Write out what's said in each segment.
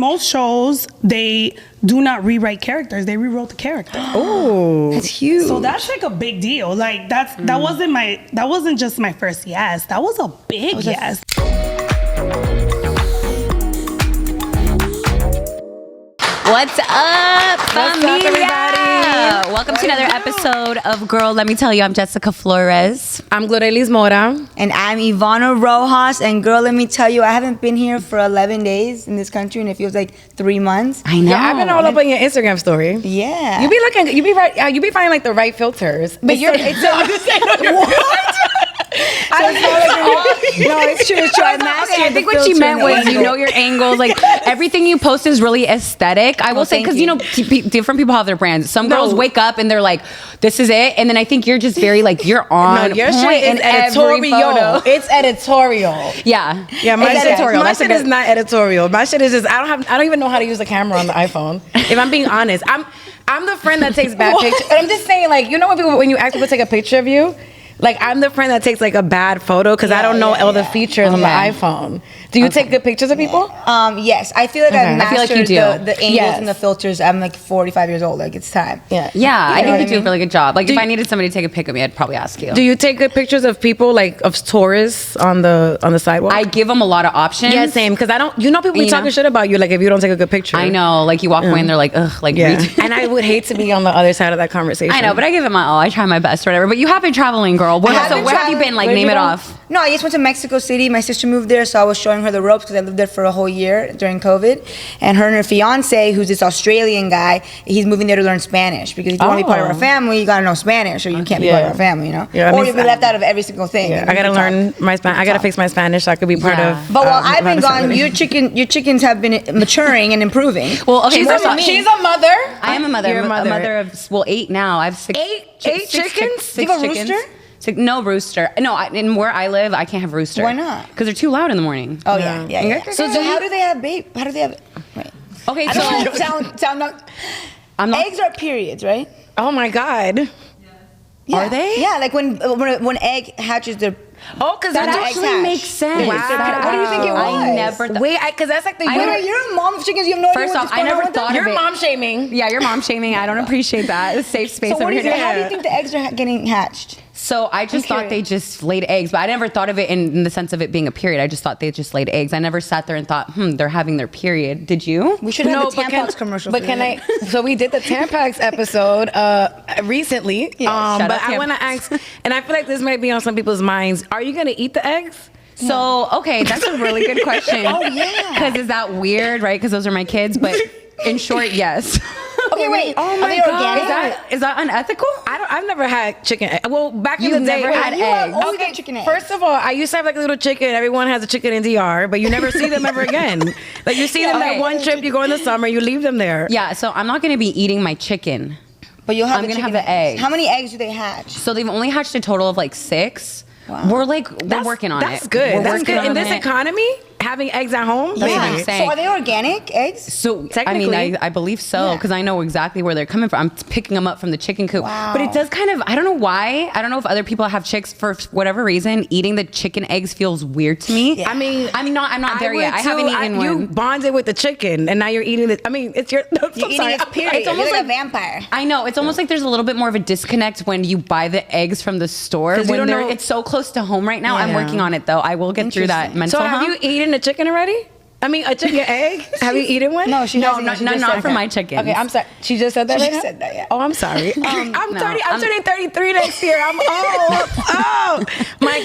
Most shows, they do not rewrite characters. They rewrote the character. Oh, that's huge. So that's like a big deal. Like that wasn't just my first yes. That was a big yes. What's up, familia? Everybody? Welcome to another episode of Girl, Let Me Tell You. I'm Jessica Flores. I'm Glorelis Mora. And I'm Ivana Rojas. And girl, let me tell you, I haven't been here for 11 days in this country, and it feels like 3 months. I know. Yeah, I've been all up on your Instagram story. Yeah. You be finding like the right filters. But what? No, it's true. It's true. I think what she meant was, you know, your angles, like everything you post is really aesthetic. I will say, because you know, different people have their brands. Some girls wake up and they're like, "This is it," and then I think you're just very like you're on your point shit in is every photo. It's editorial. Yeah, my it's editorial. My shit is not editorial. My shit is just I don't even know how to use the camera on the iPhone. If I'm being honest, I'm the friend that takes bad pictures. But I'm just saying, like, you know when you ask people to take a picture of you. Like, I'm the friend that takes, like, a bad photo because I don't know all the features on the iPhone. Do you take good pictures of people? Yes. I feel like I've mastered like you do. the angles and the filters. I'm, like, 45 years old. Like, it's time. Yeah, I think you do a really good job. Like, if I needed somebody to take a pic of me, I'd probably ask you. Do you take good pictures of people, like, of tourists on the sidewalk? I give them a lot of options. Yeah, same. Because people be talking shit about you, like, if you don't take a good picture. I know. Like, you walk away and they're like, ugh, like, and I would hate to be on the other side of that conversation. I know, but I give it my all. I try my best or whatever. But you have been traveling, girl. Where have you been? Like, name it off. No, I just went to Mexico City. My sister moved there, so I was showing her the ropes because I lived there for a whole year during COVID. And her fiance, who's this Australian guy, he's moving there to learn Spanish because if you want to be part of our family, you got to know Spanish, or you can't be part of our family, you know? Yeah, or you'll be left out of every single thing. Yeah, I got to learn my Spanish. I got to fix my Spanish so I could be part of. But while I've been gone, your chickens have been maturing and improving. Well, okay, she's a mother. I am a mother. You're a mother of 8 now. I have 6. Eight chickens? Do you have a rooster? No rooster. No, in where I live, I can't have rooster. Why not? Because they're too loud in the morning. Oh yeah. So how do they have baby? How do they have? Wait. Okay, sound not. Eggs are periods, right? Oh my God. Yeah. Are they? Yeah, like when egg hatches, they're. Oh, because that actually makes sense. Wow. What do you think it was? I never thought. Wait, because that's like the. You're a mom of chickens. You have no idea. First off, I never thought of it. You're mom shaming. Yeah, you're mom shaming. I don't appreciate that. It's a safe space over here. How do you think the eggs are getting hatched? So I just thought they just laid eggs, but I never thought of it in the sense of it being a period. I just thought they just laid eggs. I never sat there and thought, they're having their period. Did you? We should have the Tampax commercial. But so we did the Tampax episode recently. But I want to ask, and I feel like this might be on some people's minds. Are you going to eat the eggs? So, okay, that's a really good question. Oh, yeah. Because is that weird, right? Because those are my kids. But in short, yes. Okay, wait. Oh my God. Is that unethical? I've never had chicken. Well, back in the day, never had eggs. Okay, chicken eggs. First of all, I used to have like a little chicken. Everyone has a chicken in DR, but you never see them ever again. Like you see them that one trip. You go in the summer, you leave them there. Yeah. So I'm not going to be eating my chicken. But you'll have. I'm going to have the eggs. How many eggs do they hatch? So they've only hatched a total of like 6. Wow. We're working on it. That's good. That's good. In this economy, having eggs at home. That's what I'm saying. So are they organic eggs? So technically, I believe so because I know exactly where they're coming from. I'm picking them up from the chicken coop. Wow. But it does kind of, I don't know why. I don't know if other people have chicks for whatever reason. Eating the chicken eggs feels weird to me. Yeah. I mean, I'm not there yet. I haven't eaten one. You bonded with the chicken, and now you're eating it. I mean, it's your. You're eating its period. It's almost like a vampire. I know. It's almost like there's a little bit more of a disconnect when you buy the eggs from the store. When it's so close to home right now. I'm working on it though. I will get through that mental. So have you eaten a chicken already? I mean, a chicken egg? Have you eaten one? No, not for my chicken. Okay, I'm sorry. She just said that. She said that. Yeah. Oh, I'm sorry. I'm turning 33 next year. I'm old. Oh, my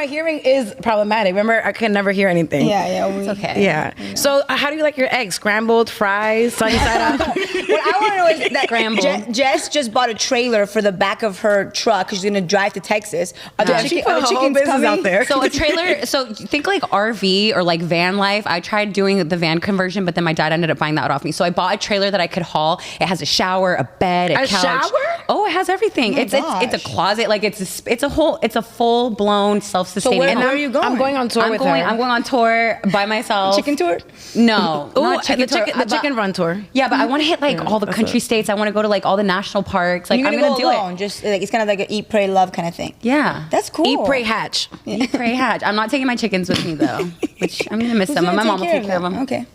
hearing is problematic. Remember, I can never hear anything. Yeah. It's okay. Yeah. So, how do you like your eggs? Scrambled, fries, sunny side up? What I want to know is that Jess just bought a trailer for the back of her truck because she's going to drive to Texas. Are the chickens coming out there? So a trailer. So think like RV or like van life. I tried doing the van conversion, but then my dad ended up buying that off me. So I bought a trailer that I could haul. It has a shower, a bed, a couch. Shower? Oh, it has everything. It's a closet. Like it's a full blown self-sustaining. So where are you going? I'm going on tour with her. I'm going on tour by myself. Chicken tour? No, not chicken tour. The chicken run tour. Yeah, but I want to hit like all the country states. I want to go to like all the national parks. Like I'm gonna do it. Just like it's kind of like an eat, pray, love kind of thing. Yeah, that's cool. Eat, pray, hatch. Eat, pray, hatch. I'm not taking my chickens with me though, which I'm gonna miss them. My mom will take care of them. Okay.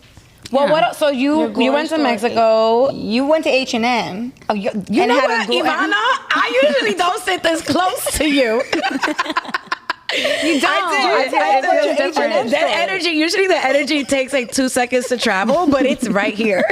Well, what else? So you went to Mexico. You went to H&M. Oh, you know what, Ivana? I usually don't sit this close to you. You don't. That energy, usually the energy takes like 2 seconds to travel, but it's right here.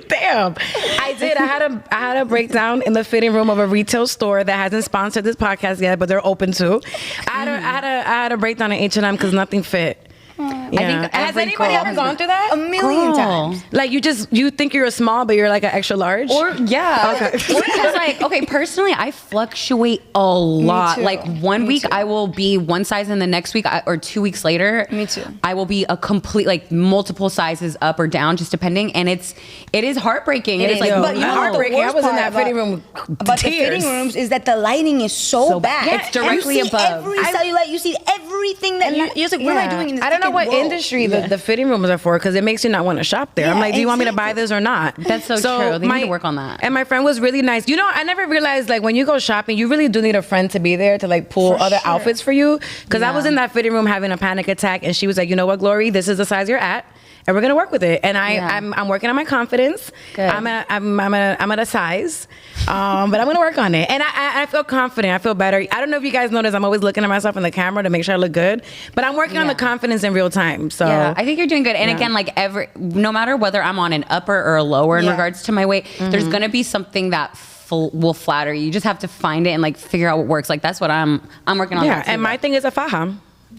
Damn. I did. I had a breakdown in the fitting room of a retail store that hasn't sponsored this podcast yet, but they're open to. I had a breakdown in H&M because nothing fit. Yeah. Has anybody ever gone through that? A million times. Like you think you're a small, but you're like an extra large? Or because like, okay, personally, I fluctuate a lot. too. Like one week too. I will be one size, and the next week or 2 weeks later, Me too. I will be a complete like multiple sizes up or down, just depending. And it is heartbreaking. It is like but you know heartbreaking. the I worst was in part that fitting room. about the fitting rooms is that the lighting is so bad. Yeah, it's directly you see above. every cellulite. You see everything that you're like, what am I doing in this? I don't know freaking what world? industry the fitting rooms are for, because it makes you not want to shop there. I'm Yeah, like, do you want me to buy exactly. this or not? That's so true. They need to work on that. And my friend was really nice. You know, I never realized like when you go shopping, you really do need a friend to be there to like pull other outfits for you. Because I was in that fitting room having a panic attack, and she was like, you know what, Glory, this is the size you're at, and we're gonna work with it. And I'm working on my confidence. Good. I'm at a size, but I'm gonna work on it. And I feel confident. I feel better. I don't know if you guys notice, I'm always looking at myself in the camera to make sure I look good. But I'm working on the confidence in real time. So yeah, I think you're doing good. And again, like no matter whether I'm on an upper or a lower in regards to my weight, there's gonna be something that will flatter you. You just have to find it and like figure out what works. Like that's what I'm working on. yeah. And my thing is a faja.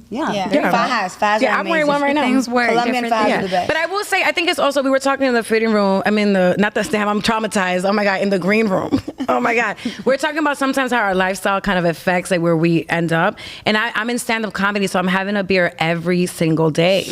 Yeah. Fajas Yeah, I'm wearing one right now. Things work Colombian differently. fajas are the best. But I will say, I think it's also, we were talking in the fitting room. I mean, not the stand, I'm traumatized. Oh my God, in the green room. Oh my God. We're talking about sometimes how our lifestyle kind of affects like where we end up. And I'm in stand-up comedy, so I'm having a beer every single day.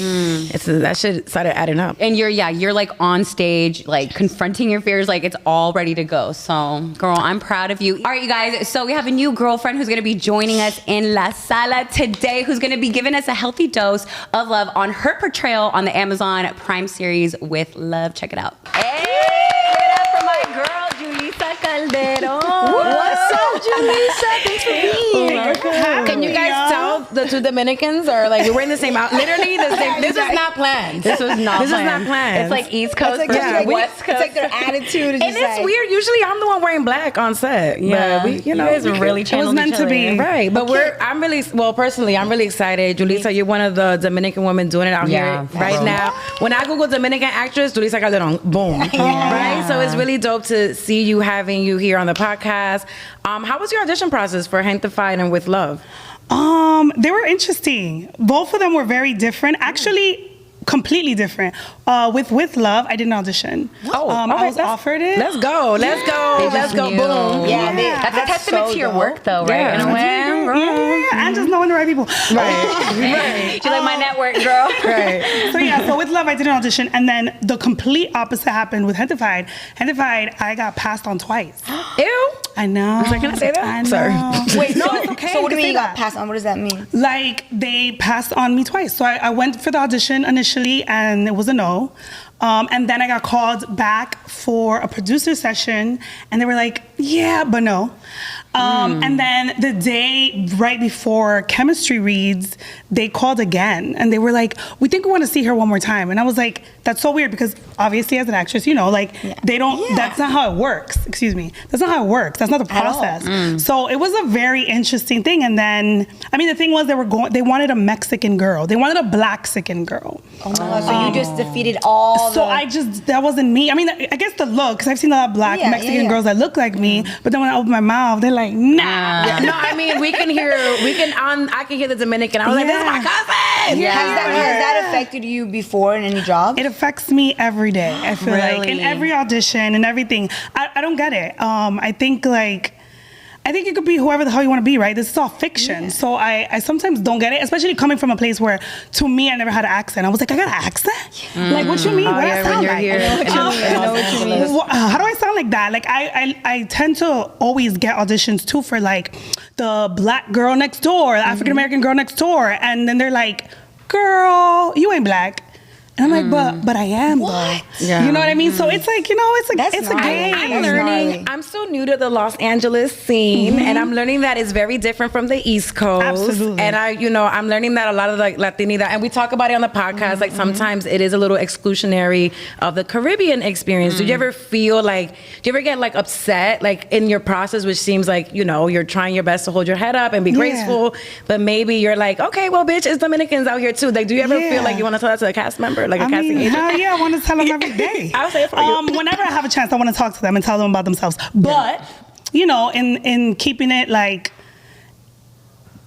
That shit started adding up. And you're like on stage, like confronting your fears, like it's all ready to go. So girl, I'm proud of you. All right, you guys. So we have a new girlfriend who's going to be joining us in La Sala today, who's going to be giving us a healthy dose of love on her portrayal on the Amazon Prime series With Love. Check it out. Hey, give it up for my girl, Julissa Calderon. What's up, Julissa? Thanks for being here. Can you guys tell the two Dominicans are like, we were in the same out? Literally the same. This was not planned. This was not planned. It's like East Coast It's versus like, West Coast. It's like their attitude is And just it's like, weird. Usually I'm the one wearing black on set. Yeah. But you guys really channeled meant each to other. be. Right, but I'm really excited. Julissa, you're one of the Dominican women doing it out here right now. When I Google Dominican actress, Julissa Calderon, boom. Right? So it's really dope to see you, having you here on the podcast. How was your audition process for Genetified and With Love? They were interesting. Both of them were very different. Actually, completely different. With Love, I did an audition. I was offered it. Let's go. They just knew. Boom. yeah, That's a testament so to your dope. work, though, right? Yeah. In a way. Yeah, and just knowing the right people. She's like my network girl. Right. So With Love, I did an audition, and then the complete opposite happened with Genetified. Genetified, I got passed on twice. Ew. I know. Can I say that? I know. Sorry. Wait, No, it's okay. So what do you mean you can say got that. passed on? What does that mean? Like, they passed on me twice. So I went for the audition initially, and it was a no. And then I got called back for a producer session, and they were like, yeah, but no. And then the day right before chemistry reads, they called again, and they were like, we think we want to see her one more time. And I was like, that's so weird, because obviously as an actress, you know, like they don't, that's not how it works. Excuse me. That's not how it works. That's not the process. So it was a very interesting thing. And then, I mean, the thing was they wanted a Mexican girl. They wanted a black Mexican girl. Oh my God, so you just defeated all So that wasn't me. I mean, I guess the look, because I've seen a lot of black Mexican girls that look like me, but then when I open my mouth, they're like, nah. No, I mean, I can hear the Dominican. I was like, this is my cousin. Yeah. Has that affected you before in any job? It affects me every day. I feel like in every audition and everything. I don't get it. I think you could be whoever the hell you want to be, right? This is all fiction. So I sometimes don't get it, especially coming from a place where, to me, I never had an accent. I was like, I got an accent? Like, what you mean? What do I sound like? I know what you mean. How do I sound like that? Like, I tend to always get auditions, too, for, like, the black girl next door, the African-American girl next door. And then they're like, girl, you ain't black. And I'm like, but I am though. Yeah. You know what I mean? So it's like, it's a game. I'm learning. I'm so new to the Los Angeles scene, and I'm learning that it's very different from the East Coast. Absolutely. And I'm learning that a lot of like Latinidad, and we talk about it on the podcast. Like sometimes it is a little exclusionary of the Caribbean experience. Do you ever feel like? Do you ever get like upset like in your process, which seems like you're trying your best to hold your head up and be graceful, but maybe you're like, okay, well, bitch, it's Dominicans out here too. Like, do you ever feel like you want to tell that to a cast member, like a casting agent? Hell yeah, I want to tell them every day. I'll say it for you. Whenever I have a chance, I want to talk to them and tell them about themselves. But in keeping it like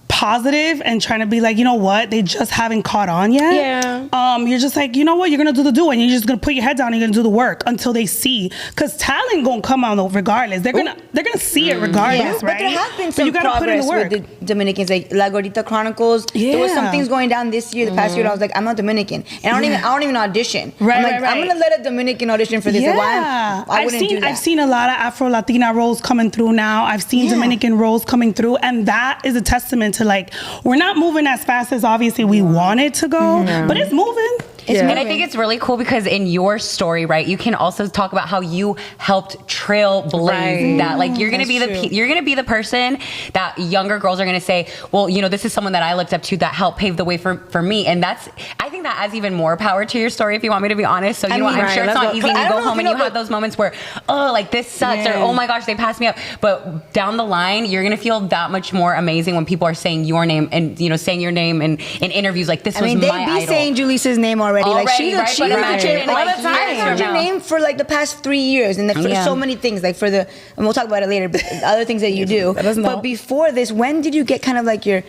positive and trying to be like, you know what, they just haven't caught on yet. Yeah. You're just like, you know what, you're gonna do the do, and you're just gonna put your head down and you're gonna do the work until they see, because talent gonna come out regardless. They're gonna see it regardless, right? But there have been some you gotta put in the progress work. with the Dominicans, like La Gordita Chronicles. There was some things going down this year, the past year. And I was like, I'm not Dominican, and I don't even audition. Right, I'm like, right. I'm gonna let a Dominican audition for this. Yeah, Like, I wouldn't do that. I've seen a lot of Afro Latina roles coming through now. I've seen Dominican roles coming through, and that is a testament to like, we're not moving as fast as obviously we want it to go, but it's moving. And I think it's really cool because in your story, right, you can also talk about how you helped trailblaze that. Like you're gonna be the person that younger girls are gonna say, well, this is someone that I looked up to that helped pave the way for me. And I think that adds even more power to your story, if you want me to be honest. So I'm sure it's not easy. You go home and you have those moments where, oh, like this sucks, or oh my gosh, they passed me up. But down the line, you're gonna feel that much more amazing when people are saying your name and saying your name in interviews like this was my idol. They'd be saying Julissa's name already. Like she's right? the champion all the time. I've heard your name for like the past 3 years, and for so many things. Like and we'll talk about it later, but other things that you do. But before this, when did you get kind of like your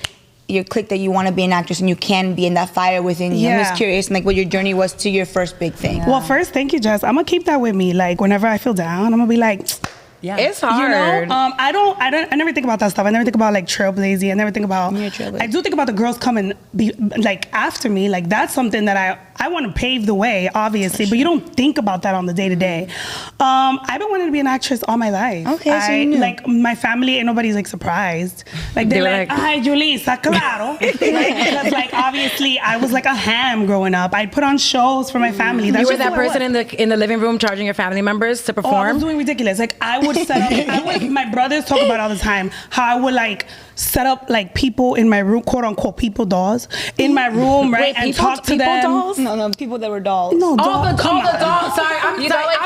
click that you want to be an actress and you can be in that fire within you? I'm just curious, like what your journey was to your first big thing. Well, first, thank you, Jess. I'm gonna keep that with me. Like whenever I feel down, I'm gonna be like, yeah, it's hard. I never think about that stuff. I never think about like trailblazing. I never think about. I do think about the girls coming like after me. Like that's something that I want to pave the way, obviously, but you don't think about that on the day to day. I've been wanting to be an actress all my life. Okay, so you knew. Like my family, and nobody's like surprised. Like they're like, "Ay, Julissa, claro." Because like obviously I was like a ham growing up. I'd put on shows for my family. You were that person in the living room charging your family members to perform. Oh, I was doing ridiculous. Like I would set up. My brothers talk about it all the time. How I would like set up like people in my room, quote unquote people dolls in my room, right, and talk to them. Dolls? No, people that were dolls. No, all the dolls. Sorry, I'm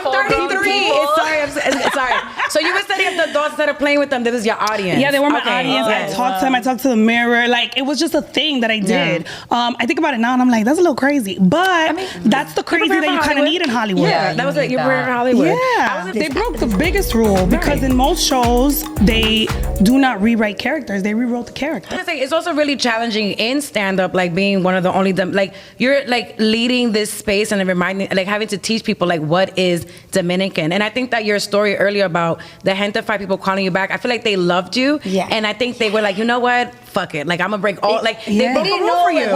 33. Sorry. So you were setting up the dolls instead of playing with them. This is your audience. Yeah, they were my audience. I talked to them. I talked to the mirror. Like it was just a thing that I did. I think about it now, and I'm like, that's a little crazy. But that's the crazy that you kind of need in Hollywood. Yeah, that was like you're in Hollywood. Yeah, they broke the biggest rule because in most shows they do not rewrite characters. They rewrote the character. It's also really challenging in stand-up, like being one of the only like you're like leading this space and reminding, like having to teach people like what is Dominican. And I think that your story earlier about the Genetified people calling you back, I feel like they loved you. Yeah. And I think they were like, you know what? Fuck it. Like I'm gonna break all. Like they broke the rule for you.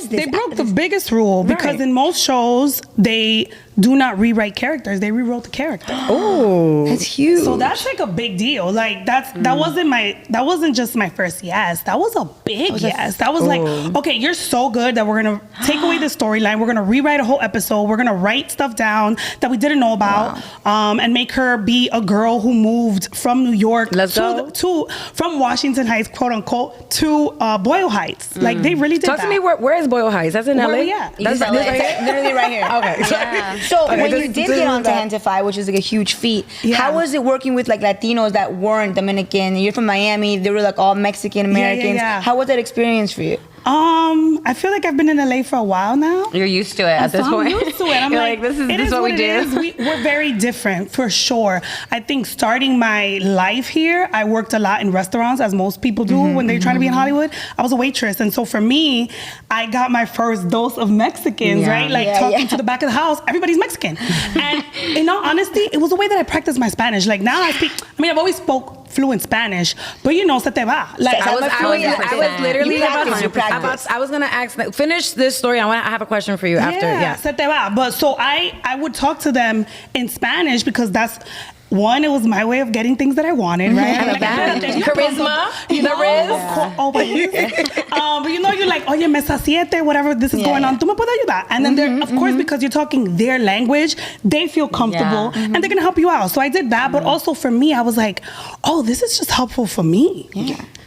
They broke the biggest rule because in most shows they do not rewrite characters. They rewrote the character. Oh, that's huge. So that's like a big deal. Like that wasn't just my first yes. That was a big yes. That was like, okay, you're so good that we're gonna take away the storyline. We're gonna rewrite a whole episode. We're gonna write stuff down that we didn't know about, and make her be a girl who moved from New York from Washington Heights, quote unquote, to Boyle Heights. Like they really did Talk to me. Where is Boyle Heights? That's in LA. Where we at? That's literally right here. Okay. Yeah. So when you did get on Genetified, which is like a huge feat, how was it working with like Latinos that weren't Dominican? You're from Miami. They were like all Mexican Americans. How was that experience for you? I feel like I've been in LA for a while now. You're used to it at this point. I'm used to it. I'm like, this is what we do. We're very different, for sure. I think starting my life here, I worked a lot in restaurants, as most people do when they're trying to be in Hollywood. I was a waitress. And so for me, I got my first dose of Mexicans, right? Like talking to the back of the house, everybody's Mexican. And in all honesty, it was the way that I practiced my Spanish. Like now I've always spoke fluent Spanish, but se te va. Like I was literally I was gonna ask, finish this story. I have a question for you after. Se te va. But so I would talk to them in Spanish because one, it was my way of getting things that I wanted, right? I love that. Charisma, the Riz. Always. But you know, you're like, oye, mesa siete, whatever this is going on, tú me puedes ayudar. And then they're, of course, because you're talking their language, they feel comfortable and they're gonna help you out. So I did that, but also for me, I was like, oh, this is just helpful for me.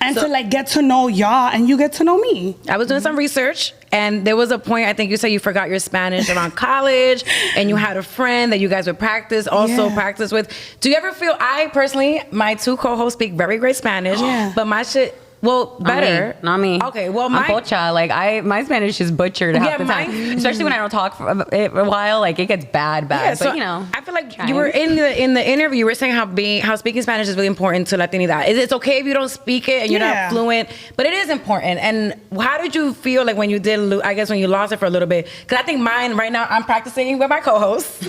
And to like get to know y'all and you get to know me. I was doing some research and there was a point, I think you said you forgot your Spanish around college and you had a friend that you guys would practice with. Do you ever feel, I personally, my two co-hosts speak very great Spanish, but my shit, well, better. Not me. Okay, well, I'm pocha. Like, my Spanish is butchered half the time. Especially when I don't talk for a while, like, it gets bad. Yeah, so but, you know. I feel like you were in the interview, you were saying how speaking Spanish is really important to Latinidad. It's okay if you don't speak it and you're not fluent, but it is important. And how did you feel like when you did, I guess when you lost it for a little bit? Because I think mine, right now, I'm practicing with my co-hosts.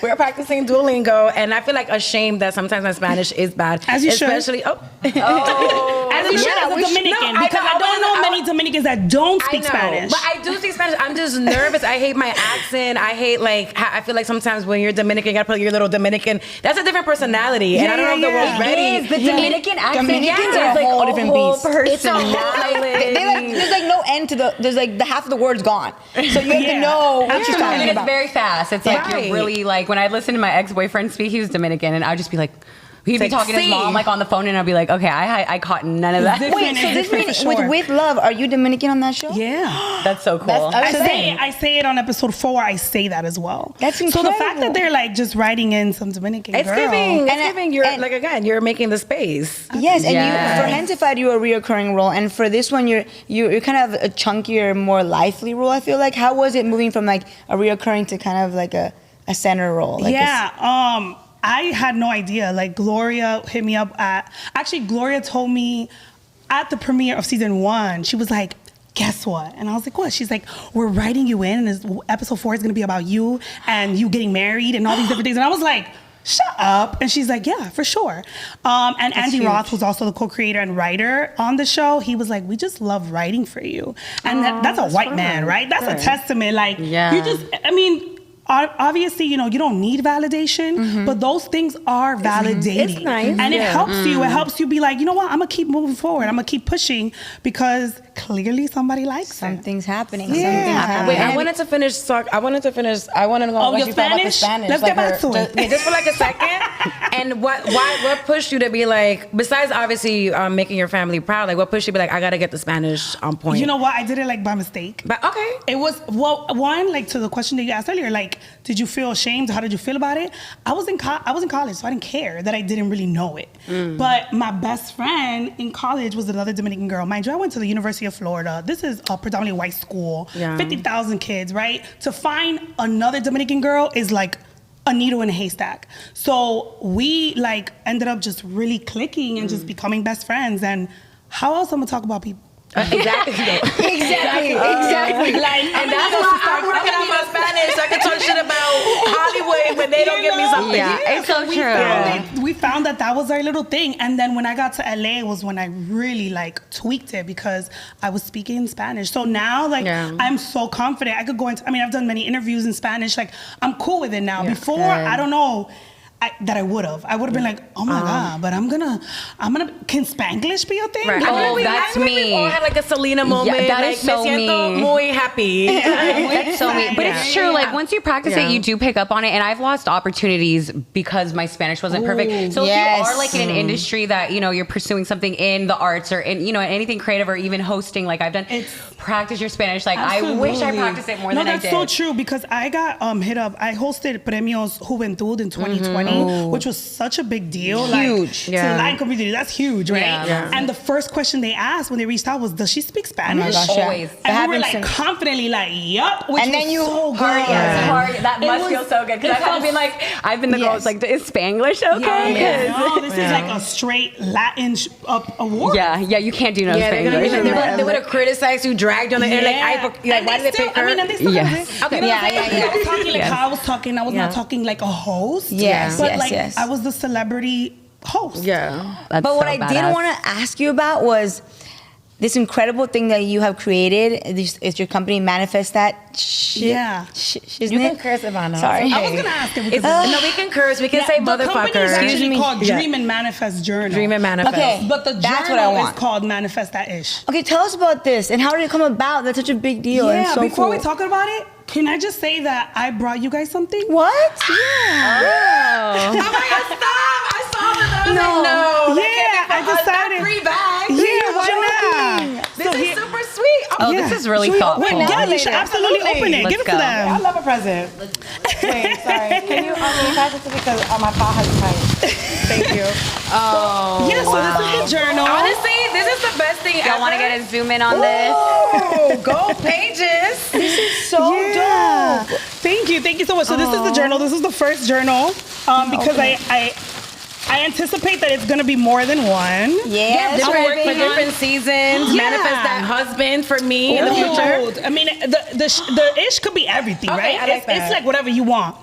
We're practicing Duolingo, and I feel like ashamed that sometimes my Spanish is bad. As you especially, should. As you should as a Dominican, because I don't know many Dominicans that don't speak Spanish. But I do speak Spanish. I'm just nervous. I hate my accent. I hate, like, I feel like sometimes when you're Dominican, you gotta put your little Dominican. That's a different personality, and I don't know if the world's ready. The Dominican accent Dominicans is are a like whole different beast. It's a there's like no end to there's like the half of the word's gone. So you have to know what you're talking and about. it's very fast. It's like you're really like, when I listened to my ex-boyfriend speak, he was Dominican, and I'd just be like, he'd be talking to his mom like on the phone, and I'd be like, okay, I caught none of that. Wait, so this means with Love, are you Dominican on that show? Yeah. That's so cool. I say it on episode 4. I say that as well. That's incredible. So the fact that they're like just writing in some Dominican girl. It's giving. You're like, again, you're making the space. Yes, and you for Genetified, you're a reoccurring role, and for this one, you're kind of a chunkier, more lively role. I feel like. How was it moving from like a reoccurring to kind of like a center role? Like I had no idea. Like, Gloria hit me up Gloria told me at the premiere of season 1, she was like, guess what? And I was like, what? She's like, we're writing you in, and episode 4 is gonna be about you and you getting married and all these different things. And I was like, shut up. And she's like, yeah, for sure. And Andy Roth was also the co-creator and writer on the show. He was like, we just love writing for you. And that's a white man, right? That's a testament. Like, you just, I mean, obviously, you know, you don't need validation, but those things are validating. It's nice. And it helps you. It helps you be like, you know what? I'm going to keep moving forward. I'm going to keep pushing because clearly somebody likes something's happening. Yeah. Something's happening. Wait, I wanted to finish. I wanted to know what you thought about the Spanish. Let's get back to it. Just for like a second. And what pushed you to be like, besides obviously making your family proud, like what pushed you to be like, I got to get the Spanish on point? You know what? I did it like by mistake. But okay. It was, well, one, like to the question that you asked earlier, like, did you feel ashamed? How did you feel about it? I was in college, so I didn't care that I didn't really know it. But my best friend in college was another Dominican girl. Mind you, I went to the University of Florida. This is a predominantly white school, 50,000 kids, right? To find another Dominican girl is like a needle in a haystack. So we like ended up just really clicking and just becoming best friends. And how else I'm gonna talk about people? Exactly. Like, and that's why I'm working on my Spanish so I can talk shit about Hollywood when they don't give me something. Yeah, it's so true. We found that was our little thing. And then when I got to LA was when I really like tweaked it because I was speaking in Spanish. So now like I'm so confident. I could go into, I mean, I've done many interviews in Spanish. Like I'm cool with it now. Before, I don't know. I would have been like, oh my God, but I'm gonna, can Spanglish be your thing? Right. That's me. We all had like a Selena moment. Yeah, that like, is so me siento me. muy happy. That's so me. But it's true. Like once you practice it, you do pick up on it. And I've lost opportunities because my Spanish wasn't perfect. So if you are like in an industry that, you know, you're pursuing something in the arts or in, you know, anything creative or even hosting, like I've done, practice your Spanish. Like I wish I practiced it more than I did. No, that's so true because I got hit up. I hosted Premios Juventud in 2020. Which was such a big deal. Huge. Like, to the Latin community, that's huge, right? And the first question they asked when they reached out was, does she speak Spanish? Oh my gosh, always. And we were like confidently like, yup. And then you so good. That must feel so good. Because I've been the girl who's like, is Spanglish okay? No, this is like a straight Latin award. Yeah, you can't do no Spanglish. They would have criticized you, dragged you on the air, like why did they pick her? I mean, and they still Okay, I was talking like how I was talking. I was not talking like a host. But like I was the celebrity host. Yeah. That's but what so I badass. did want to ask you about was this incredible thing that you have created. Is your company Manifest That? Yeah. Isn't You it? can curse, Ivana. Sorry. It's I okay. was gonna ask if we could. No, we can curse. We can say The company is motherfucker. actually called Dream and Manifest Journal. Dream and Manifest. Okay. But the That's what I journal is want. called Manifest That Ish. Okay, tell us about this and how did it come about? That's such a big deal. and Yeah, so before cool. we talk about it, can I just say that I brought you guys something? What? Yeah. Oh my God, stop! I saw that. I was like, no. Yeah, I decided. Free bag. Yeah, why not? This So is here- super sweet. Oh, Yeah. this is really Should we thoughtful. open it? Yeah, you should absolutely open it. Let's Give it go. to them. I love a present. Wait, sorry. Can you pass it to me because my paw has tight. Thank you. Oh. Yeah, so this is the journal. Honestly, this is the best thing Y'all want to get a zoom in on this? Oh, gold pages. This is so Yeah. dope. Thank you so much. So this is the journal. This is the first journal because I anticipate that it's gonna be more than one. Yes. Different working for on- different seasons. Yeah. Manifest that husband for me in the future. I mean, the ish could be everything, Okay, right? I like It's that. like whatever you want.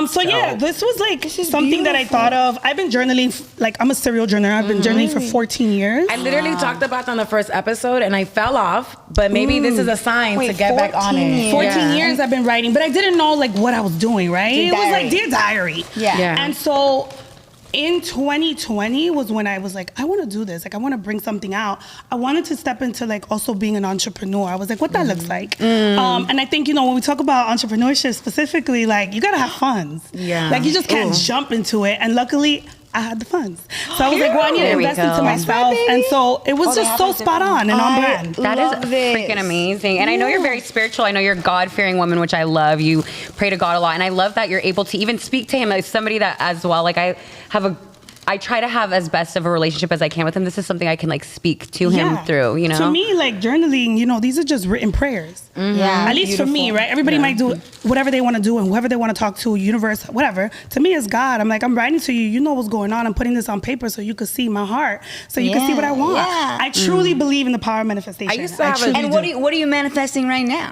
So yeah, this was like something that I thought of. I've been journaling, like I'm a serial journaler. I've been journaling for 14 years. I literally talked about it on the first episode and I fell off, but maybe this is a sign to get back on 14 it. years. 14 years I've been writing, but I didn't know like what I was doing, right? Dear It was diary. like Dear Diary. Yeah. And so in 2020 was when I was like, I want to do this. Like, I want to bring something out. I wanted to step into like also being an entrepreneur. I was like, what that looks like. And I think, you know, when we talk about entrepreneurship specifically, like you got to have funds. Yeah. Like you just can't jump into it. And luckily, I had the funds. So I was like, well, I need to There we invest go. into myself. And so it was just so spot on and on brand. That is Love this. freaking amazing. And I know you're very spiritual. I know you're a God-fearing woman, which I love. You pray to God a lot. And I love that you're able to even speak to him as somebody that as well, like I try to have as best of a relationship as I can with him. This is something I can like speak to him through, you know? To me, like journaling, you know, these are just written prayers. Yeah. At least for me, right? Everybody might do whatever they want to do and whoever they want to talk to, universe, whatever. To me, it's God. I'm like, I'm writing to you. You know what's going on. I'm putting this on paper so you could see my heart, so you can see what I want. Yeah. I truly believe in the power of manifestation. I used to have a- truly And what are you manifesting right now?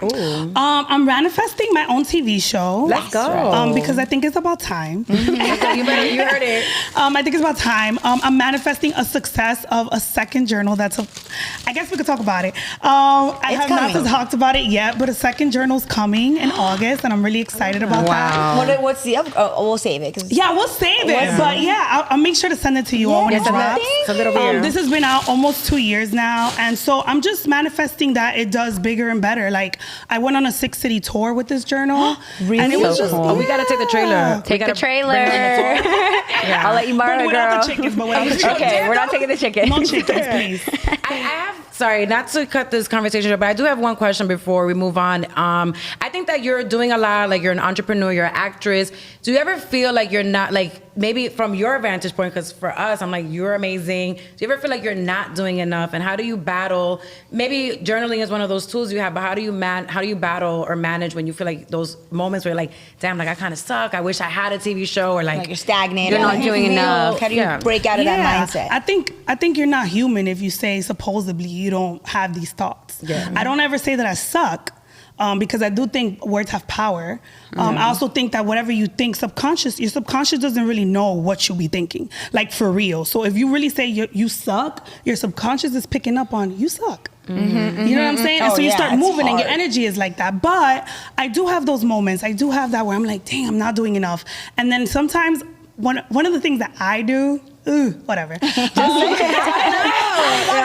I'm manifesting my own TV show. Let's go. Because I think it's about time. You heard it. I think it's about time. I'm manifesting a success of a second journal. I guess we could talk about it. I have not coming. talked about it yet, but a second journal's coming in August, and I'm really excited about that. What's the we'll save it. 'Cause Yeah, we'll save it. But yeah, I'll make sure to send it to you all when it drops. It's a little weird. This has been out almost 2 years now, and so I'm just manifesting that it does bigger and better. Like I went on a 6-city tour with this journal, Really? and it was So just cool. Oh, we gotta take the trailer. Take the trailer. I'll let you borrow but it, without girl. the chickens, but without the chickens. Okay, we're not taking the chicken. No chickens, please. I have, sorry, not to cut this conversation short, but I do have one question before we move on. I think that you're doing a lot, like you're an entrepreneur, you're an actress. Do you ever feel like you're not, like maybe from your vantage point, because for us, I'm like, you're amazing. Do you ever feel like you're not doing enough? And how do you battle? Maybe journaling is one of those tools you have, but how do you battle or manage when you feel like those moments where you're like, damn, like I kind of suck. I wish I had a TV show, or like you're stagnated. You're not doing enough. How do you break out of that mindset? I think you're not human if you say supposedly you don't have these thoughts. Yeah. I don't ever say that I suck. Because I do think words have power. I also think that whatever you think, your subconscious doesn't really know what you'll be thinking, like for real. So if you really say you suck, your subconscious is picking up on you suck. You know what I'm saying? And so you start it's moving and your hard. energy is like that. But I do have those moments. I do have that where I'm like, dang, I'm not doing enough. And then sometimes one of the things that I do, whatever. One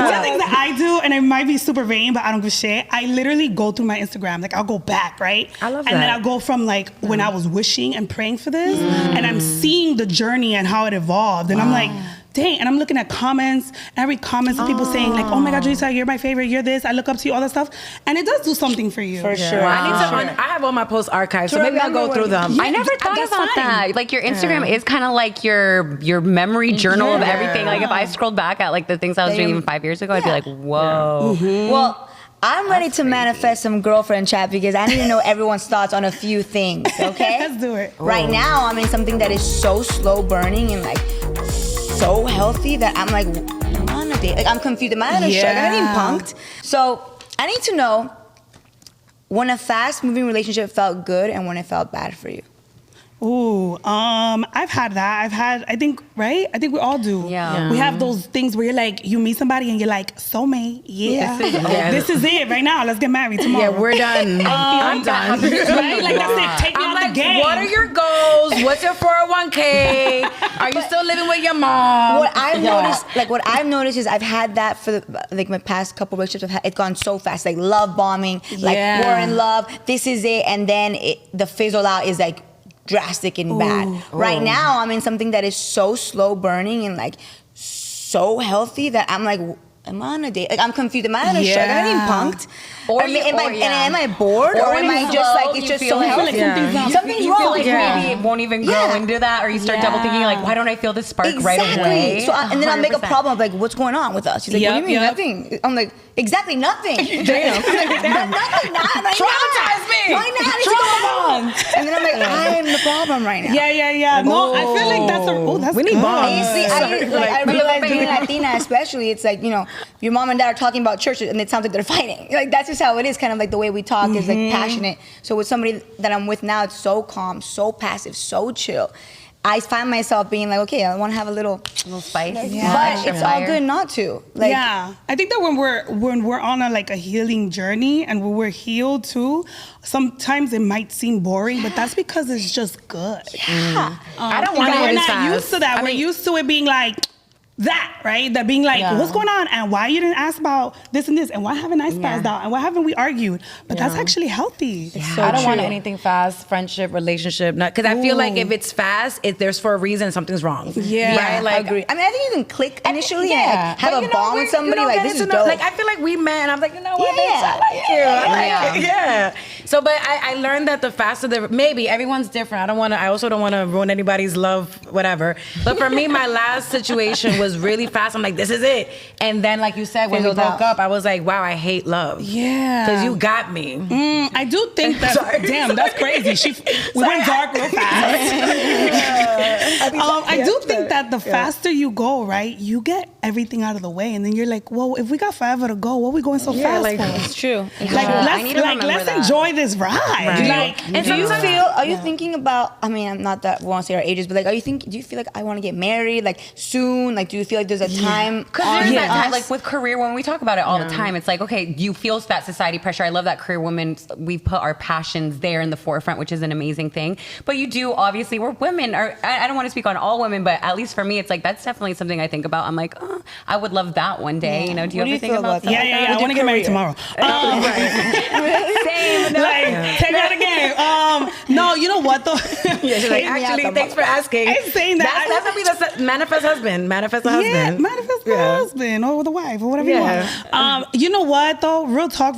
of the things that I do, and it might be super vain, but I don't give a shit. I literally go through my Instagram. Like I'll go back, right? I love And then that. I'll go from like when I was wishing and praying for this, and I'm seeing the journey and how it evolved. And I'm like, dang, and I'm looking at comments, every comments of people saying like, oh my God, Julissa, you're my favorite, you're this, I look up to you, all that stuff. And it does do something for you. For sure. I have all my posts archived, so maybe I'll go through them. I never thought that's about fine. that. Like your Instagram is kind of like your memory journal of everything. Like if I scrolled back at like the things I was doing even 5 years ago, I'd be like, whoa. Well, I'm ready to manifest some girlfriend chat because I need to know everyone's thoughts on a few things, okay? Let's do it. Right now, I'm in something that is so slow burning and like so healthy that I'm like, am I on a date? Like I'm confused. Am I on a show? Am I being punked? So I need to know when a fast moving relationship felt good and when it felt bad for you. Ooh, I've had that. I think we all do. Yeah. We have those things where you're like, you meet somebody and you're like, soulmate, this is it right now. Let's get married tomorrow. Yeah, we're done. I'm done. Right? Like that's it. Take me I'm out like, the game. what are your goals? What's your 401k? Are you still living with your mom? What I've noticed is I've had that for my past couple relationships. It's gone so fast, like love bombing, like we're in love. This is it, and then the fizzle out is like drastic and bad. Right now, I'm in something that is so slow burning and like so healthy that I'm like, am I on a date? Like I'm confused. Am I on a show? Am I being punked? Am I bored? Or am I just like, it's just so healthy? Something's wrong. You feel like maybe it won't even grow into that, or you start double thinking like, why don't I feel this spark right away? So and then I'll make a problem of like, what's going on with us? She's like, what do you mean nothing? I'm like, exactly nothing. Damn. I'm like, nothing. Traumatize me. Why not? And then I'm like, I am the problem right now. Yeah. No, I feel like that's we need bonds. I realize being Latina, especially, it's like, you know, your mom and dad are talking about church and it sounds like they're fighting. Like that's just how it is. Kind of like the way we talk is like passionate. So with somebody that I'm with now, it's so calm, so passive, so chill. I find myself being like, okay, I want to have a little spice, but it's all good not to. Like, I think that when we're on a healing journey and when we're healed too, sometimes it might seem boring, but that's because it's just good. I don't want to. We're not used to that. We're used to it being like that, right? That being like, what's going on? And why you didn't ask about this and this? And why haven't I spazzed out? And why haven't we argued? But that's actually healthy. So I don't want anything fast, friendship, relationship. Because I feel like if it's fast, there's for a reason something's wrong. Yeah. Right? Like, I agree. I mean, I think you can click initially and have a bond with somebody. Like, this is dope. Like, I feel like we men, I'm like, you know what, bitch, I like you. I like it. Yeah. So, but I learned that the faster maybe everyone's different. I also don't want to ruin anybody's love, whatever. But for me, my last situation was really fast. I'm like, this is it. And then, like you said, when we broke up, I was like, wow, I hate love. Yeah. Because you got me. I do think that, damn, that's crazy. We went dark real fast. I do think that the faster you go, right, you get everything out of the way. And then you're like, well, if we got forever to go, what are we going so fast for? It's true. Let's enjoy this ride. Right. And do you feel, are you thinking about, I mean, I'm not that, we want to say our ages, but like, do you feel like I want to get married, like soon? Like, do you feel like there's a time? Because there's that time, like with career, when we talk about it all the time, it's like, okay, you feel that society pressure. I love that career women, we've put our passions there in the forefront, which is an amazing thing. But you do, obviously, we're women, or I don't want to speak on all women, but at least for me, it's like, that's definitely something I think about. I'm like, oh, I would love that one day. You know, do you ever think about that? Yeah. I want to get married tomorrow. Same. Take out the game. No, you know what though? She's like, actually, thanks for asking. I'm saying that. That's gonna be the manifest husband. Manifest the husband. Yeah, manifest the husband or the wife or whatever you want. You know what though? Real talk.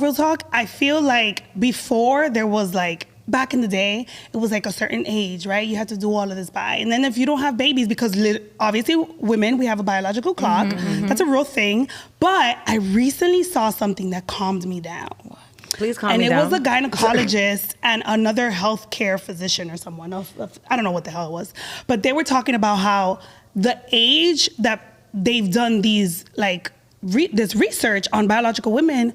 I feel like before there was like, back in the day, it was like a certain age, right? You had to do all of this by. And then if you don't have babies, because obviously women, we have a biological clock. That's a real thing. But I recently saw something that calmed me down. Please calm me down. And it was a gynecologist and another healthcare physician or someone else. I don't know what the hell it was. But they were talking about how the age that they've done these like this research on biological women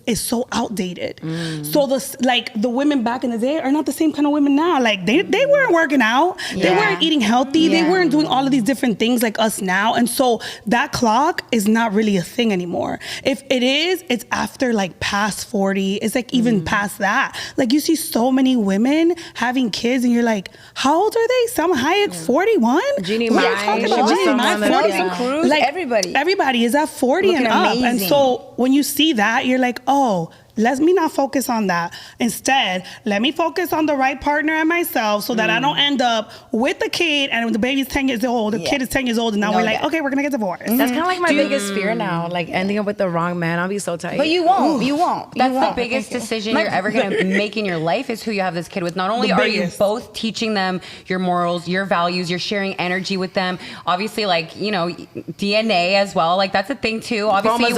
is so outdated. So the women back in the day are not the same kind of women now. Like they weren't working out, they weren't eating healthy, they weren't doing all of these different things like us now. And so that clock is not really a thing anymore. If it is, it's after like past 40. It's like even past that. Like you see so many women having kids, and you're like, how old are they? Salma Hayek, 41. Jeannie Mai, Jeannie Mai, 40. Like everybody is at 40 and up. And so when you see that, you're like, oh, let me not focus on that. Instead, let me focus on the right partner and myself so that I don't end up with the kid and when the baby's 10 years old, the kid is 10 years old, and now we're like, okay, we're going to get divorced. That's kind of like my biggest fear now, like ending up with the wrong man. I'll be so tight. But you won't. You won't. That's the biggest decision you're ever going to make in your life is who you have this kid with. Not only are you both teaching them your morals, your values, you're sharing energy with them. Obviously, like, you know, DNA as well. Like, that's a thing too. Obviously,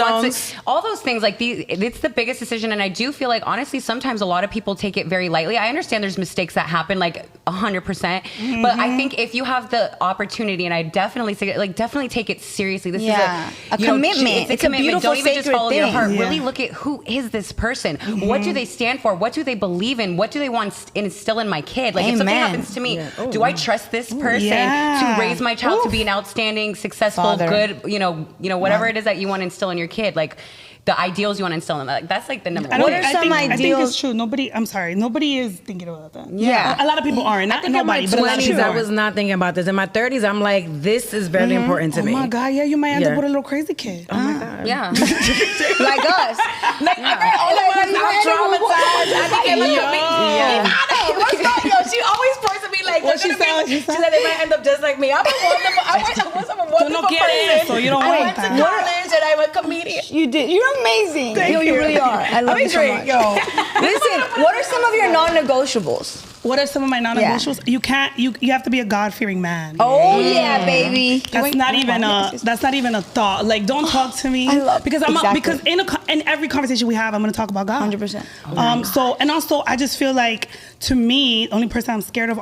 all those things, like, it's the biggest decision decision. And I do feel like, honestly, sometimes a lot of people take it very lightly. I understand there's mistakes that happen, like 100%. But I think if you have the opportunity, and I definitely say, like, definitely take it seriously. This is a commitment. It's a commitment. Beautiful, Don't even just follow sacred your heart. thing. Really look at who is this person? What do they stand for? What do they believe in? What do they want to instill in my kid? Like, if something happens to me, do I trust this person to raise my child to be an outstanding, successful, good, whatever it is that you want to instill in your kid? Like, the ideals you want to instill in them. Like, that's like the number one. What are some I think ideals? it's true. Nobody is thinking about that. Yeah. A lot of people aren't. Not I think nobody, in but a my lot of 20s, people I are. was not thinking about this. In my 30s, I'm like, this is very important to me. Oh my God, yeah, you might end Yeah. up with a little crazy kid. Oh my God. Yeah. Like us. Like, I'm traumatized. I became a comedian. What's going on? She always points at me like, What she said? she said they might end up just like me. I'm a wonderful, I'm a wonderful person. So you don't I want went to that. college and I'm a comedian. You did. You're amazing. You really are. I love you so much. Listen, what are some of your non-negotiables? What are some of my non-negotiables? You can't. You have to be a God-fearing man. Oh yeah, baby. That's not even a thought. Like, don't talk to me. I love because because in every conversation we have, I'm going to talk about God. 100%. So, and also, I just feel like, to me, the only person I'm scared of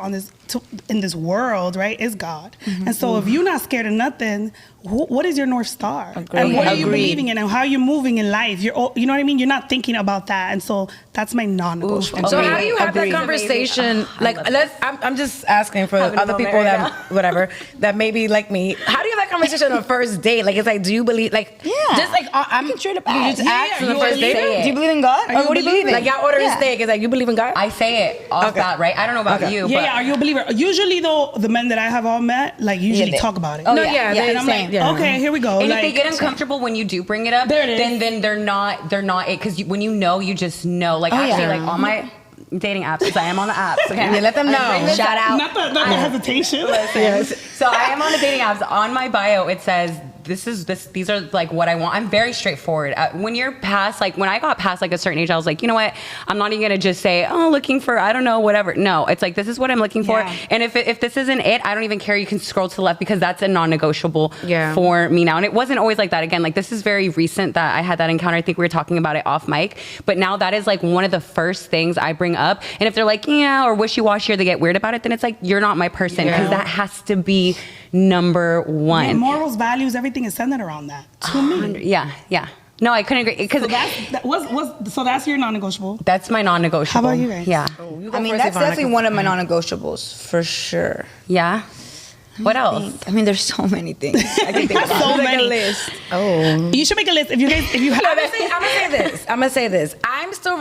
in this world, right, is God. And so, if you're not scared of nothing, what is your North Star? And what are you believing in, and how are you moving in life? You know what I mean? You're not thinking about that, and so that's my non-negotiable. So how do you have that conversation? Like, I'm just asking for other people that whatever that maybe like me. How do you have that conversation on a first date? Like, it's like, do you believe? Like, just like I'm straight up. You just ask on the first date. Do you believe in God? Or what do you believe in? Like, y'all order a steak. It's like, you believe in God? I say it off that, right? I don't know about you. Yeah, are you a believer? Usually, though, the men that I have all met, like, usually talk about it. Oh, yeah. And I'm like, okay, here we go. And like, if they get uncomfortable when you do bring it up, then they're not it, because when you know, you just know. Like, actually, like, on my dating apps, because I am on the apps. Okay, Yeah, let them know. Shout out. Not the hesitation. So I am on the dating apps. On my bio, it says these are like what I want. I'm very straightforward. When you're past, like, when I got past like a certain age, I was like, you know what? I'm not even gonna just say, oh, looking for, I don't know, whatever. No, it's like, this is what I'm looking for. And if this isn't it, I don't even care. You can scroll to the left, because that's a non-negotiable for me now. And it wasn't always like that. Again, like, this is very recent that I had that encounter. I think we were talking about it off mic, but now that is like one of the first things I bring up. And if they're like, yeah, or wishy-washy, or they get weird about it, then it's like, you're not my person, because that has to be number one. Yeah, morals, values, everything is centered around that. To me. Yeah. No, I couldn't agree. So that's your non-negotiable. That's my non-negotiable. How about you guys? Yeah. I mean, that's definitely one of my non-negotiables for sure. Yeah. What else? I mean, there's so many things. I can think about. So Make many. a list. Oh. You should make a list. If you have I'm gonna say this. I'm still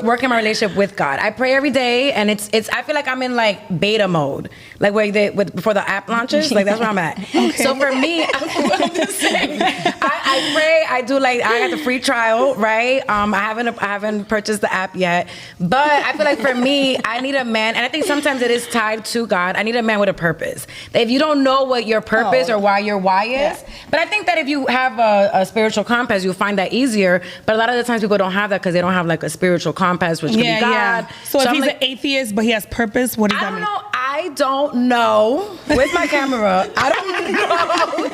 working my relationship with God. I pray every day, and it's. I feel like I'm in like beta mode, like before the app launches. Like, that's where I'm at. So for me, I'm just saying, I pray. I do, like, I got the free trial, right? I haven't purchased the app yet, but I feel like for me, I need a man, and I think sometimes it is tied to God. I need a man with a purpose. If you don't know what your purpose or why your why is, but I think that if you have a spiritual compass, you'll find that easier. But a lot of the times people don't have that because they don't have like a spiritual compass, which could be God. So if he's an atheist but he has purpose, what does that mean? I don't know. Where's my camera? I don't know.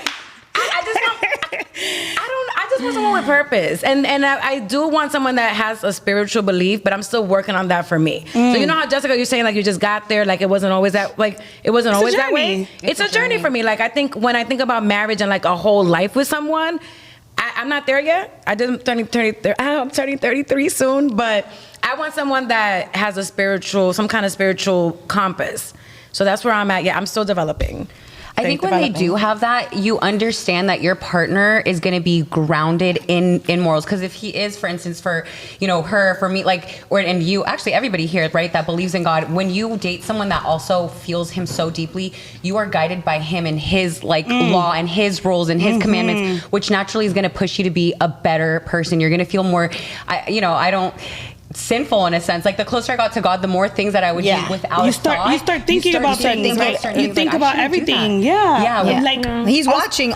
I just want someone with purpose, and I do want someone that has a spiritual belief, but I'm still working on that for me. So you know how, Jessica, you're saying like you just got there, like it wasn't always that, like it wasn't always that way. It's a journey for me. Like, I think when I think about marriage and like a whole life with someone, I'm not there yet. I'm turning 33 soon, but I want someone that has some kind of spiritual compass. So that's where I'm at. Yeah, I'm still developing. I think when they do have that, you understand that your partner is going to be grounded in morals. Because if he is, for instance, for, her, for me, like, and you, actually everybody here, right, that believes in God, when you date someone that also feels him so deeply, you are guided by him and his law and his rules and his commandments, which naturally is going to push you to be a better person. You're going to feel more, sinful in a sense. Like, the closer I got to God, the more things that I would do without you start thinking about things. You think about everything. Yeah. Like, he's watching.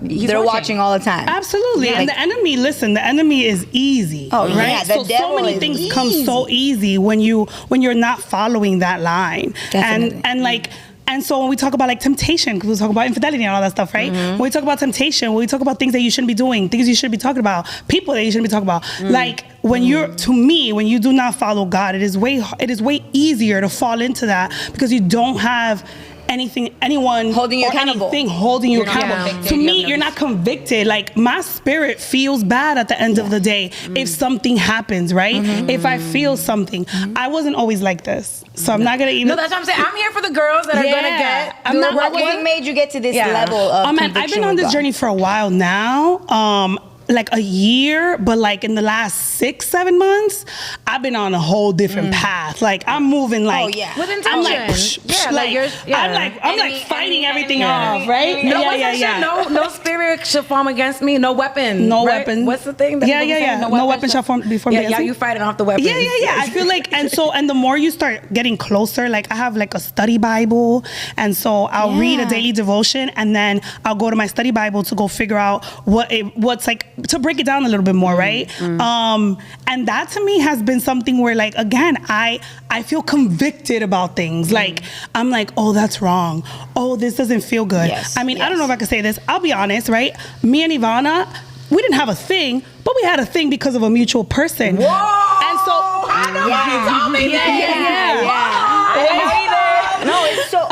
They're watching all the time. Absolutely. And the enemy is easy. Oh, right. Yeah, so many things come so easy when you're not following that line. Definitely. And like, And so when we talk about like temptation, because we talk about infidelity and all that stuff, right? When we talk about temptation, when we talk about things that you shouldn't be doing, things you shouldn't be talking about, people that you shouldn't be talking about, like when to me, when you do not follow God, it is way easier to fall into that because you don't have anyone holding you accountable. Holding you accountable. To me, you're not convicted. Like my spirit feels bad at the end of the day if something happens, right? If I feel something. I wasn't always like this. So I'm not gonna even. No, that's what I'm saying. I'm here for the girls that are gonna get. I'm not. What made you get to this level of conviction? I've been on this journey for a while now. Like a year, but like in the last 6-7 months, I've been on a whole different path. Like I'm moving like with intention. I'm like I'm like fighting everything off, right? No spirit shall form against me. No weapon. No right? weapon. What's the thing? No weapon shall form before me. Yeah, you fighting off the weapons. Yeah. I feel like, and the more you start getting closer, like I have like a study Bible, and so I'll read a daily devotion, and then I'll go to my study Bible to go figure out what's like, to break it down a little bit more, right? And that to me has been something where, like, again, I feel convicted about things. Like I'm like, oh, that's wrong. Oh, this doesn't feel good. I mean, I don't know if I can say this. I'll be honest, right? Me and Ivana, we didn't have a thing, but we had a thing because of a mutual person. Whoa! And so I know you told me No, it's so.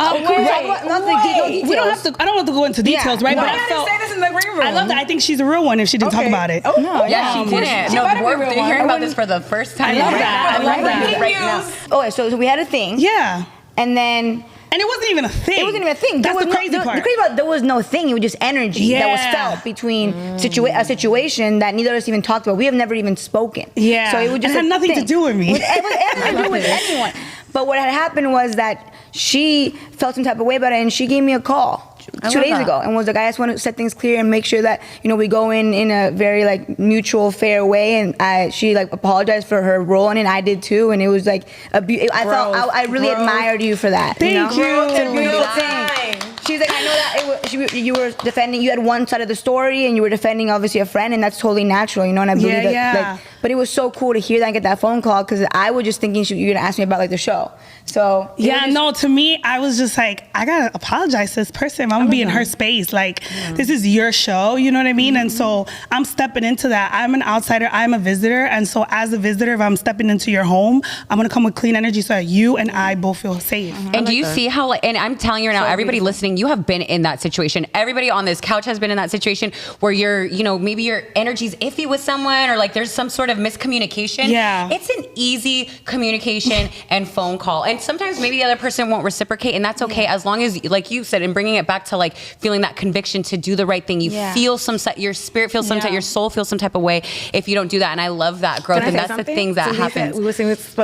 We don't have to. I don't have to go into details, right? No, But I didn't say this in the green room. I love that. I think she's a real one if she didn't talk about it. Oh no, Yeah, she didn't. No, we're hearing about this for the first time. I love that. I love that. Right now. Oh, so we had a thing. Yeah. And then. And it wasn't even a thing. It wasn't even a thing. That's the crazy part. The crazy part, there was no thing. It was just energy that was felt between a situation that neither of us even talked about. We have never even spoken. Yeah. So it was just had nothing to do with me. It had nothing to do with anyone. But what had happened was that she felt some type of way about it, and she gave me a call 2 days ago and was like, I just want to set things clear and make sure that, we go in a very like mutual fair way. And she like apologized for her role in it. I did too. And it was like I really admired you for that. Thank you. It's a beautiful thing. She's like, I know that you were defending, you had one side of the story and you were defending obviously a friend, and that's totally natural, and I believe that. Like, but it was so cool to hear that and get that phone call, because I was just thinking you're gonna ask me about like the show. So to me, I was just like, I gotta apologize to this person. I'm gonna be in her space. Like, this is your show, you know what I mean? And so I'm stepping into that. I'm an outsider, I'm a visitor. And so as a visitor, if I'm stepping into your home, I'm gonna come with clean energy so that you and I both feel safe. And do you see how, and I'm telling you right now, everybody listening, you have been in that situation. Everybody on this couch has been in that situation where you're, maybe your energy's iffy with someone, or like there's some sort of miscommunication. Yeah. It's an easy communication and phone call. And sometimes maybe the other person won't reciprocate, and that's okay, as long as, like you said, and bringing it back to like feeling that conviction to do the right thing. You feel your spirit feels some type, your soul feels some type of way if you don't do that. And I love that growth, and that's the things that happens. We were saying this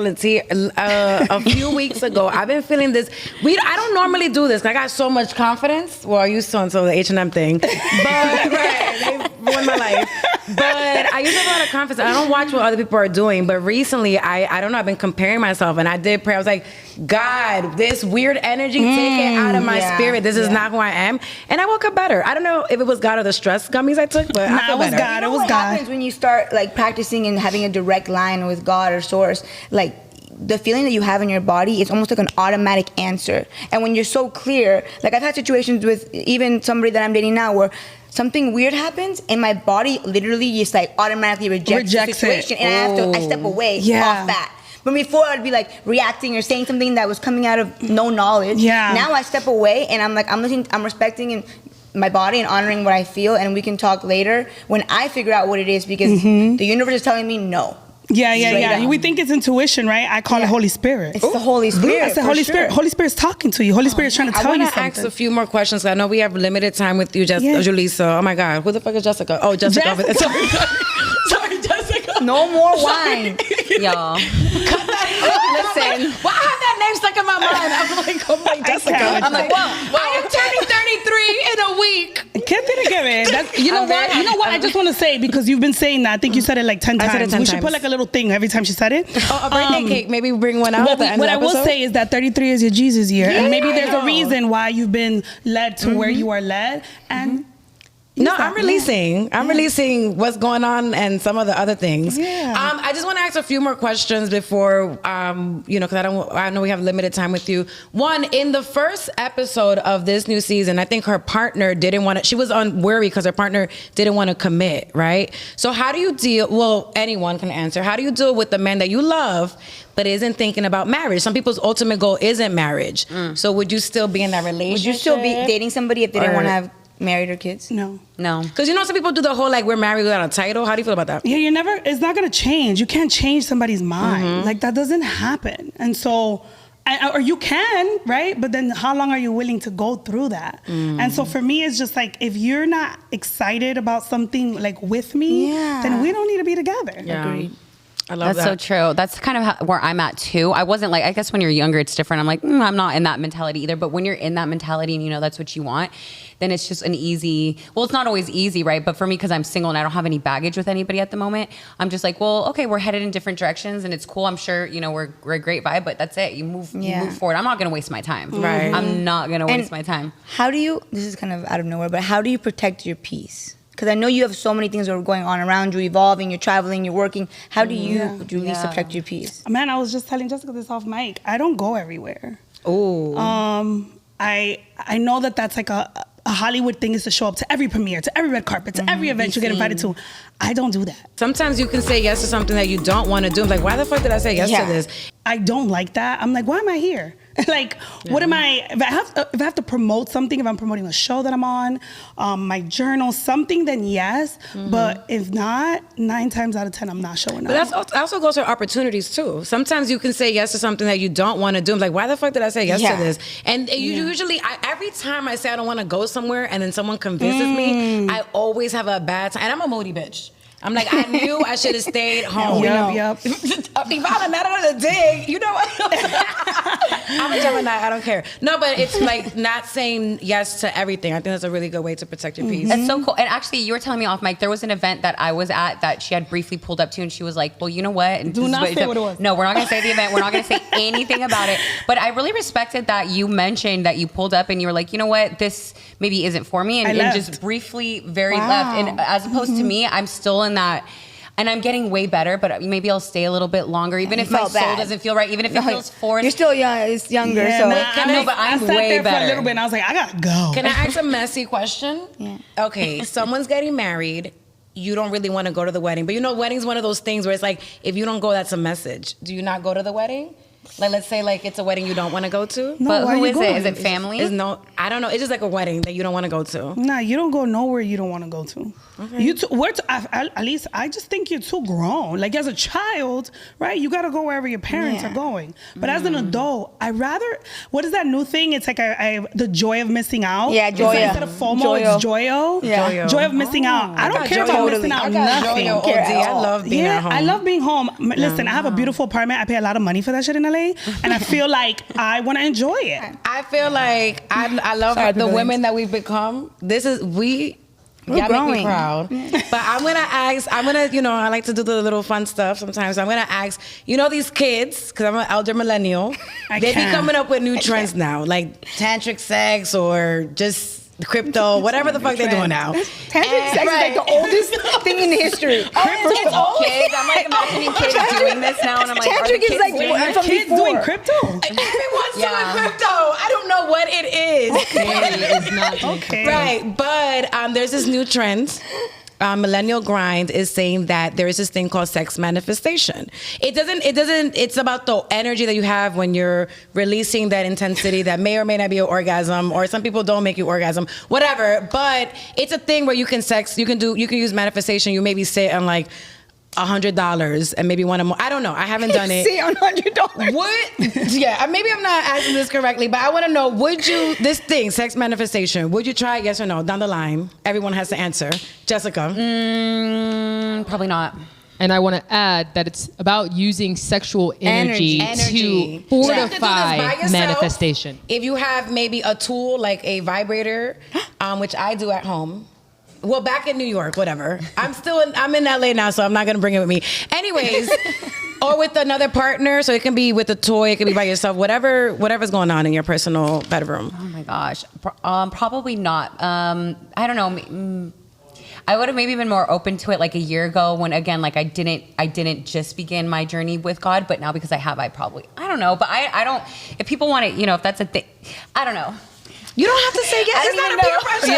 a few weeks ago. I've been feeling this. I don't normally do this. I got so much confidence. Well, I used to until the H&M thing, but they ruined my life. But I used to have a lot of confidence. I don't watch what other people are doing, but recently I don't know, I've been comparing myself, and I did pray. I was like, God, this weird energy, take it out of my spirit. This is not who I am. And I woke up better. I don't know if it was God or the stress gummies I took, but I feel better. God. It was what God. happens when you start like practicing and having a direct line with God or source, like the feeling that you have in your body, it's almost like an automatic answer. And when you're so clear, like I've had situations with even somebody that I'm dating now where something weird happens and my body literally just like automatically rejects the situation, and I step away off that. But before I'd be like reacting or saying something that was coming out of no knowledge. Yeah. Now I step away and I'm like, I'm listening, I'm respecting and my body and honoring what I feel, and we can talk later when I figure out what it is, because the universe is telling me no. Yeah. We think it's intuition, right? I call it Holy Spirit. It's the Holy Spirit. It's the Holy Spirit. Holy Spirit's talking to you. Holy Spirit's trying to tell you something. I want to ask a few more questions. I know we have limited time with you, Julissa. Oh my God, who the fuck is Jessica? Oh, Jessica. Sorry, Jessica. No more wine. Y'all. Listen. Why I have that name stuck in my mind? I'm like, oh my Jessica. I'm like, well, I am turning 33 in a week. You know what? I just want to say, because you've been saying that. I think you said it like 10 times. I said it 10 we times. should put like a little thing every time she said it. Oh, a birthday cake. Maybe bring one out at the end of the episode. What I will say is that 33 is your Jesus year. And maybe there's a reason why you've been led to where you are led. And No, I'm releasing. I'm releasing what's going on and some of the other things. Yeah. I just want to ask a few more questions before, because I know we have limited time with you. One, in the first episode of this new season, I think her partner didn't want to. She was on worry because her partner didn't want to commit, right? So how do you deal? Well, anyone can answer. How do you deal with the man that you love but isn't thinking about marriage? Some people's ultimate goal isn't marriage. So would you still be in that relationship? Would you still be dating somebody if they didn't want to have married or kids? No. Because some people do the whole like we're married without a title. How do you feel about that? Yeah, it's not going to change. You can't change somebody's mind. Like that doesn't happen. And so, or you can, right? But then how long are you willing to go through that? And so for me, it's just like, if you're not excited about something like with me, then we don't need to be together. Yeah. Agreed. I love That's so true. That's kind of where I'm at too. I wasn't like, I guess when you're younger, it's different. I'm like, I'm not in that mentality either. But when you're in that mentality and that's what you want, then it's just an easy, well, it's not always easy, right? But for me, because I'm single and I don't have any baggage with anybody at the moment, I'm just like, well, okay, we're headed in different directions and it's cool. I'm sure, we're a great vibe, but that's it. You move forward. I'm not going to waste my time. Right. I'm not going to waste my time. How do you, this is kind of out of nowhere, but how do you protect your peace? Because I know you have so many things that are going on around you, evolving, you're traveling, you're working. How do you, Julissa, protect your peace? Man, I was just telling Jessica this off mic. I don't go everywhere. Oh. I know that's like a Hollywood thing is to show up to every premiere, to every red carpet, to every event you get invited to. I don't do that. Sometimes you can say yes to something that you don't want to do. I'm like, why the fuck did I say yes to this? I don't like that. I'm like, why am I here? Like, what am I? If I have to promote something, if I'm promoting a show that I'm on, my journal, something, then yes. But if not, 9 times out of 10, I'm not showing up. But that also goes for opportunities too. Sometimes you can say yes to something that you don't want to do. I'm like, why the fuck did I say yes to this? And usually, every time I say I don't want to go somewhere, and then someone convinces me, I always have a bad time. And I'm a moody bitch. I'm like, I knew I should have stayed home. Yep. Ivana, not another dig. You know what? I'm a Gemini. I don't care. No, but it's like not saying yes to everything. I think that's a really good way to protect your peace. That's so cool. And actually, you were telling me off mic, there was an event that I was at that she had briefly pulled up to, and she was like, well, you know what? And Do not say what it was. No, we're not going to say the event. We're not going to say anything about it. But I really respected that you mentioned that you pulled up and you were like, you know what? This maybe isn't for me. And just briefly left. And as opposed to me, I'm still in that, and I'm getting way better, but maybe I'll stay a little bit longer, even if my soul doesn't feel right, even if it feels foreign. You're still young, it's younger, so. But I'm sat way there better. for a little bit and I was like, I gotta go. Can I ask a messy question? Yeah. Okay, someone's getting married. You don't really want to go to the wedding. But wedding's one of those things where it's like, if you don't go, that's a message. Do you not go to the wedding? Like, let's say like it's a wedding you don't want to go to. No, But why who you is going? it? Is it family? I don't know. It's just like a wedding that you don't want to go to. Nah, you don't go nowhere you don't want to go to. Okay. At least I just think you're too grown. Like as a child, right? You got to go wherever your parents are going. But as an adult, what is that new thing? It's like the joy of missing out. Yeah, joy. Instead of FOMO, it's joyo. Yeah. Joy of missing out. I don't care about missing out. Nothing. I love being at home. I love being home. Listen, I have a beautiful apartment. I pay a lot of money for that shit in LA, and I feel like I want to enjoy it. I feel like I love the women that we've become. Y'all make me proud. But I like to do the little fun stuff sometimes. I'm going to ask, these kids, because I'm an elder millennial, they be coming up with new trends now, like tantric sex or just crypto, whatever the fuck they're doing now. Tantric sex is like the oldest thing in history. Kids, I'm like imagining kids doing this now, and I'm like, Tantric is like Kids doing crypto? Everyone's doing crypto. I don't know what it is. Okay. Right, but there's this new trend. Millennial Grind is saying that there is this thing called sex manifestation. It's about the energy that you have when you're releasing that intensity that may or may not be an orgasm, or some people don't make you orgasm, whatever. But it's a thing where you can use manifestation. You maybe sit on like $100 and maybe want to more. I don't know. I haven't done it. See, on $100. What? Yeah, maybe I'm not asking this correctly, but I want to know, this thing, sex manifestation, would you try it, yes or no? Down the line, everyone has to answer. Jessica? Probably not. And I want to add that it's about using sexual energy. To fortify manifestation. If you have maybe a tool like a vibrator, which I do at home. Well, back in New York, whatever. I'm in LA now, so I'm not gonna bring it with me. Anyways, or with another partner, so it can be with a toy, it can be by yourself, whatever's going on in your personal bedroom. Oh my gosh, probably not. I don't know. I would have maybe been more open to it like a year ago when, again, like I didn't just begin my journey with God, but now because I have, I don't know. But I don't, if people want it, if that's a thing, I don't know. You don't have to say yes. It's not a peer pressure.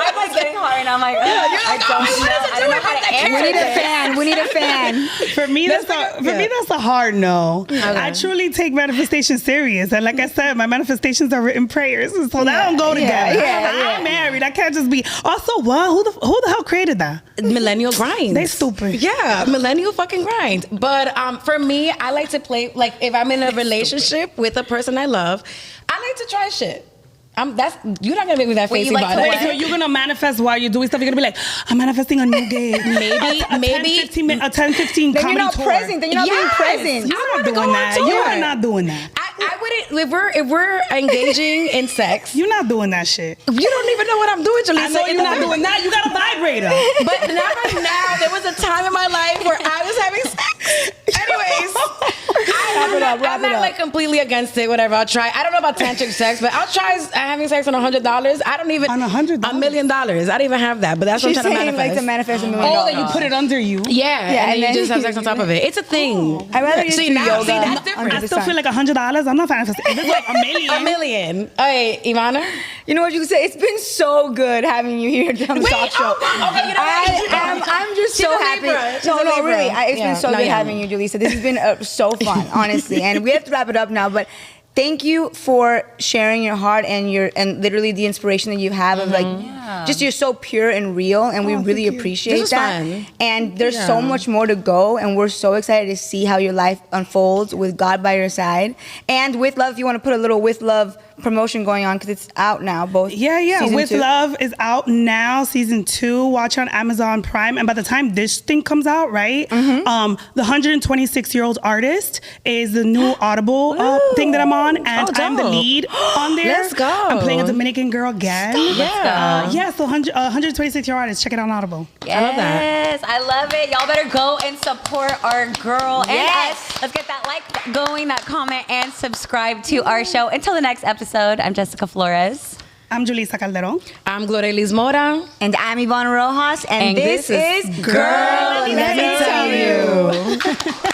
I'm like getting hard, and I'm like, I don't know how to answer. We need a fan. For me, that's a hard no. Okay. I truly take manifestation serious, and like I said, my manifestations are written prayers, so that don't go together. I'm married. I can't just be. Also, what? Who the hell created that? Millennial grind. They stupid. Yeah, millennial fucking grind. But for me, I like to play. Like if I'm in a relationship with a person I love, I like to try shit. You're not gonna make me that face about it. So you're gonna manifest while you're doing stuff. You're gonna be like, I'm manifesting a new gig. maybe a 10-15 comedy then you're not tour. present. Then you're not being present. You're not doing that. You are not doing that. I wouldn't. If we're engaging in sex, you're not doing that shit. You don't even know what I'm doing, Julissa. I know you're not doing that. You got a vibrator. But not right now. There was a time in my life where I was having sex. Anyways, I'm not like completely against it. Whatever, I'll try. I don't know about tantric sex, but I'll try having sex on $100. I don't even on $100. $1 million. I don't even have that, but that's what I'm trying to manifest. Like to manifest $1 million. Oh, that you put it under you. Yeah, and then you just have sex on top of it. It's a thing. I'd rather just do yoga. That's different. I still feel like $100. I'm not manifesting. If it's like $1 million. $1 million. Hey, Ivana. You know what you can say? It's been so good having you here on the talk show. I'm just so happy. No, really. It's been so good having you, Julissa. This has been so fun, honestly. And we have to wrap it up now, but thank you for sharing your heart and literally the inspiration that you have of just you're so pure and real, and we really appreciate that. Fun. And there's so much more to go, and we're so excited to see how your life unfolds with God by your side and with love. If you want to put a little with love promotion going on, because it's out now. Both With Love is out now, season 2. Watch on Amazon Prime, and by the time this thing comes out, right, the 126-year-old artist is the new Audible thing that I'm on, and I'm the lead on there. Let's go. I'm playing a Dominican girl again. So 126-year-old artist, check it out on Audible. Yes, I love it. Y'all better go and support our girl and us. Let's get that like going, that comment, and subscribe to our show. Until the next episode, I'm Jessica Flores. I'm Julissa Calderon. I'm Gloria Liz Mora. And I'm Ivana Rojas. And this is Girl, Let Me Tell You.